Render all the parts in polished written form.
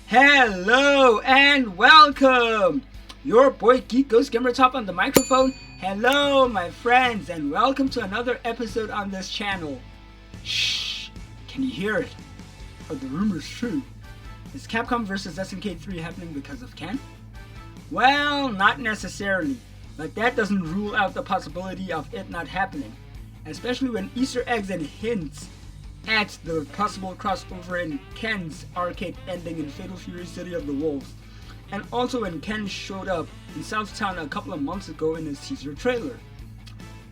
Hello and welcome! Your boy Geek Ghost Gamer Top on the microphone. Hello my friends and welcome to another episode on this channel. Shh! Can you hear it? Are the rumors true? Is Capcom vs SNK 3 happening because of Ken? Well, not necessarily, but that doesn't rule out the possibility of it not happening, especially when Easter eggs and hints at the possible crossover in Ken's arcade ending in Fatal Fury City of the Wolves, and also when Ken showed up in South Town a couple of months ago in his teaser trailer.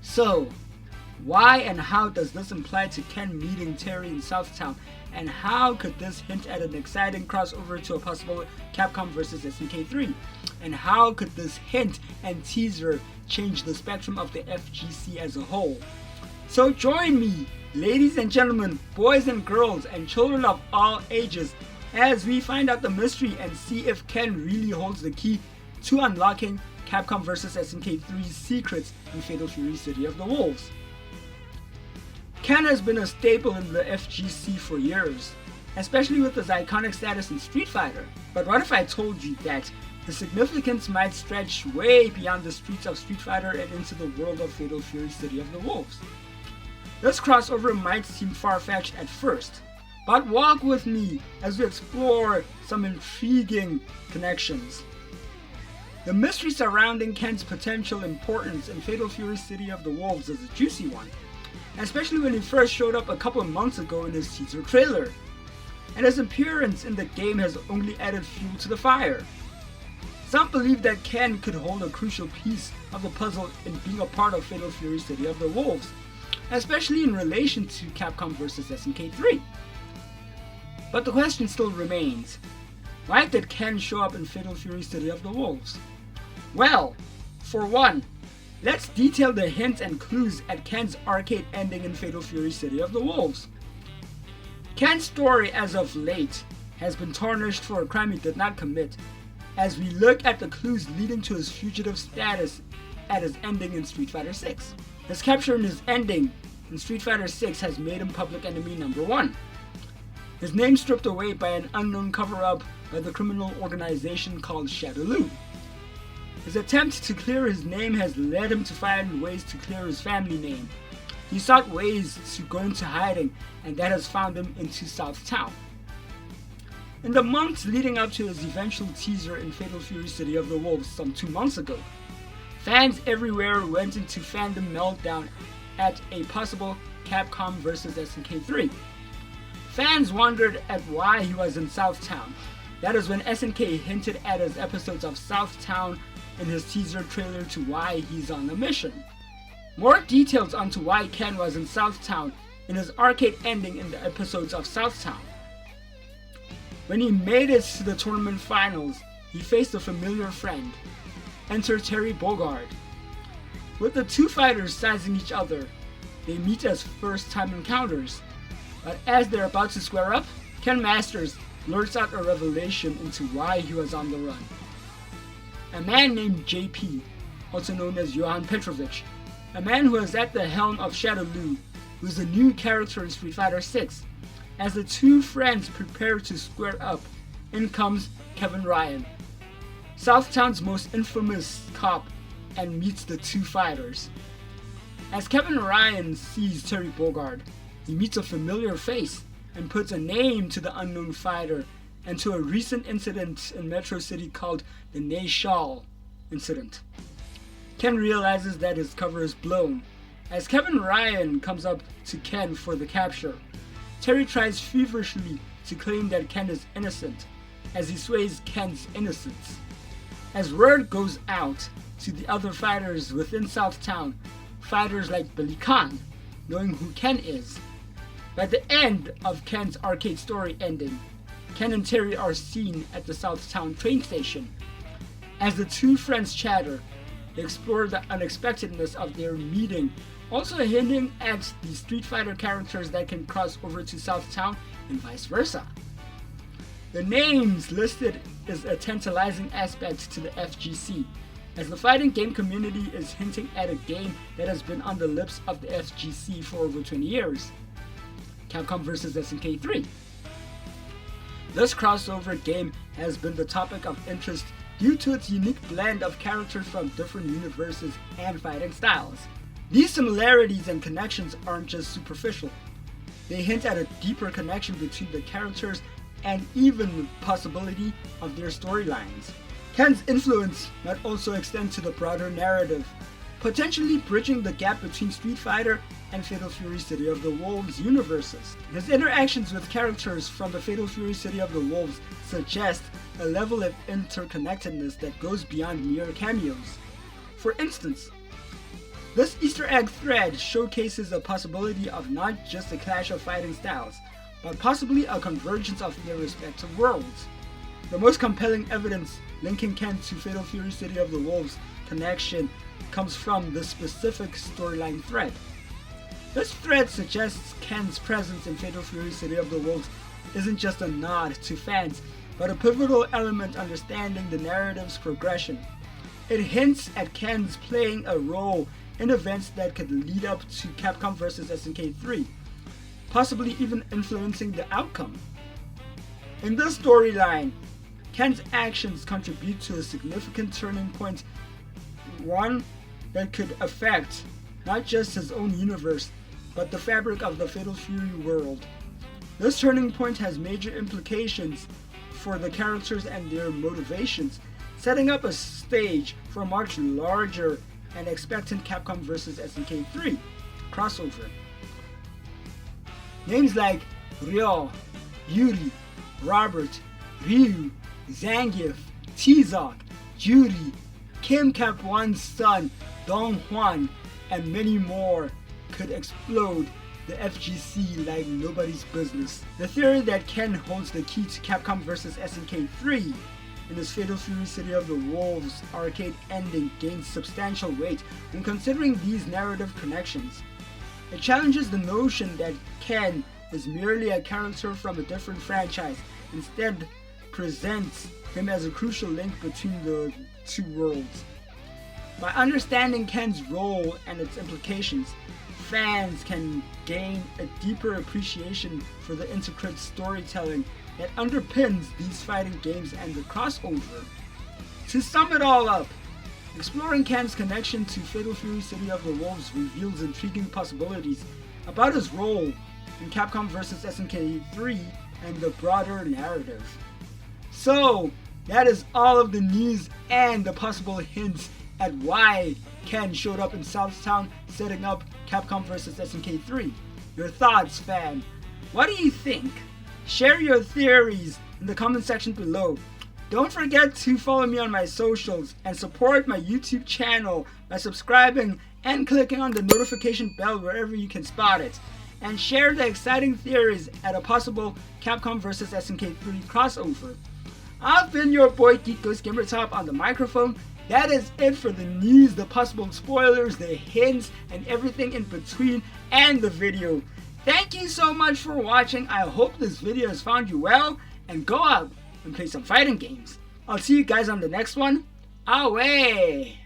So, why and how does this imply to Ken meeting Terry in South Town, and how could this hint at an exciting crossover to a possible Capcom vs SNK 3? And how could this hint and teaser change the spectrum of the FGC as a whole? So join me, ladies and gentlemen, boys and girls, and children of all ages, as we find out the mystery and see if Ken really holds the key to unlocking Capcom vs SNK 3's secrets in Fatal Fury City of the Wolves. Ken has been a staple in the FGC for years, especially with his iconic status in Street Fighter. But what if I told you that his significance might stretch way beyond the streets of Street Fighter and into the world of Fatal Fury City of the Wolves? This crossover might seem far-fetched at first, but walk with me as we explore some intriguing connections. The mystery surrounding Ken's potential importance in Fatal Fury City of the Wolves is a juicy one, especially when he first showed up a couple of months ago in his teaser trailer, and his appearance in the game has only added fuel to the fire. Some believe that Ken could hold a crucial piece of the puzzle in being a part of Fatal Fury City of the Wolves, especially in relation to Capcom vs SNK 3. But the question still remains, why did Ken show up in Fatal Fury City of the Wolves? Well, for one, let's detail the hints and clues at Ken's arcade ending in Fatal Fury City of the Wolves. Ken's story as of late has been tarnished for a crime he did not commit, as we look at the clues leading to his fugitive status at his ending in Street Fighter 6. His capture in his ending in Street Fighter 6 has made him public enemy number 1. His name stripped away by an unknown cover-up by the criminal organization called Shadaloo. His attempt to clear his name has led him to find ways to clear his family name. He sought ways to go into hiding, and that has found him into South Town. In the months leading up to his eventual teaser in Fatal Fury City of the Wolves some 2 months ago, fans everywhere went into fandom meltdown at a possible Capcom vs SNK 3. Fans wondered at why he was in South Town. That is when SNK hinted at his episodes of South Town in his teaser trailer to why he's on a mission. More details onto why Ken was in South Town in his arcade ending in the episodes of South Town. When he made it to the tournament finals, he faced a familiar friend. Enter Terry Bogard. With the two fighters sizing each other, they meet as first-time encounters. But as they're about to square up, Ken Masters blurts out a revelation into why he was on the run. A man named JP, also known as Johan Petrovic, a man who is at the helm of Shadaloo, who is a new character in Street Fighter 6. As the two friends prepare to square up, in comes Kevin Ryan, South Town's most infamous cop, and meets the two fighters. As Kevin Ryan sees Terry Bogard, he meets a familiar face and puts a name to the unknown fighter and to a recent incident in Metro City called the Nayshall incident. Ken realizes that his cover is blown. As Kevin Ryan comes up to Ken for the capture, Terry tries feverishly to claim that Ken is innocent, as he sways Ken's innocence. As word goes out to the other fighters within South Town, fighters like Billy Khan, knowing who Ken is. By the end of Ken's arcade story ending, Ken and Terry are seen at the South Town train station. As the two friends chatter, they explore the unexpectedness of their meeting, also hinting at the Street Fighter characters that can cross over to South Town and vice versa. The names listed is a tantalizing aspect to the FGC, as the fighting game community is hinting at a game that has been on the lips of the FGC for over 20 years. Capcom vs SNK 3. This crossover game has been the topic of interest due to its unique blend of characters from different universes and fighting styles. These similarities and connections aren't just superficial. They hint at a deeper connection between the characters and even the possibility of their storylines. Ken's influence might also extend to the broader narrative, potentially bridging the gap between Street Fighter and Fatal Fury City of the Wolves universes. His interactions with characters from the Fatal Fury City of the Wolves suggest a level of interconnectedness that goes beyond mere cameos. For instance, this Easter egg thread showcases a possibility of not just a clash of fighting styles, but possibly a convergence of their respective worlds. The most compelling evidence linking Ken to Fatal Fury City of the Wolves connection comes from the specific storyline thread. This thread suggests Ken's presence in Fatal Fury City of the Wolves isn't just a nod to fans, but a pivotal element understanding the narrative's progression. It hints at Ken's playing a role in events that could lead up to Capcom vs SNK 3, possibly even influencing the outcome. In this storyline, Ken's actions contribute to a significant turning point, one that could affect not just his own universe, but the fabric of the Fatal Fury world. This turning point has major implications for the characters and their motivations, setting up a stage for a much larger and expectant Capcom vs SNK 3 crossover. Names like Ryo, Yuri, Robert, Ryu, Zangief, T-Zok, Judy, Kim Cap-1's son, Dong Hwan, and many more could explode the FGC like nobody's business. The theory that Ken holds the key to Capcom vs SNK 3 in his Fatal Fury City of the Wolves arcade ending gains substantial weight when considering these narrative connections. It challenges the notion that Ken is merely a character from a different franchise, instead presents him as a crucial link between the two worlds. By understanding Ken's role and its implications, fans can gain a deeper appreciation for the intricate storytelling that underpins these fighting games and the crossover. To sum it all up, exploring Ken's connection to Fatal Fury City of the Wolves reveals intriguing possibilities about his role in Capcom vs SNK 3 and the broader narrative. So, that is all of the news and the possible hints at why Ken showed up in South Town setting up Capcom vs SNK 3. Your thoughts, fan? What do you think? Share your theories in the comment section below. Don't forget to follow me on my socials and support my YouTube channel by subscribing and clicking on the notification bell wherever you can spot it. And share the exciting theories at a possible Capcom vs SNK 3 crossover. I've been your boy Geek Ghost Gamer Top on the microphone. That is it for the news, the possible spoilers, the hints, and everything in between, and the video. Thank you so much for watching. I hope this video has found you well, and go out and play some fighting games. I'll see you guys on the next one. Away!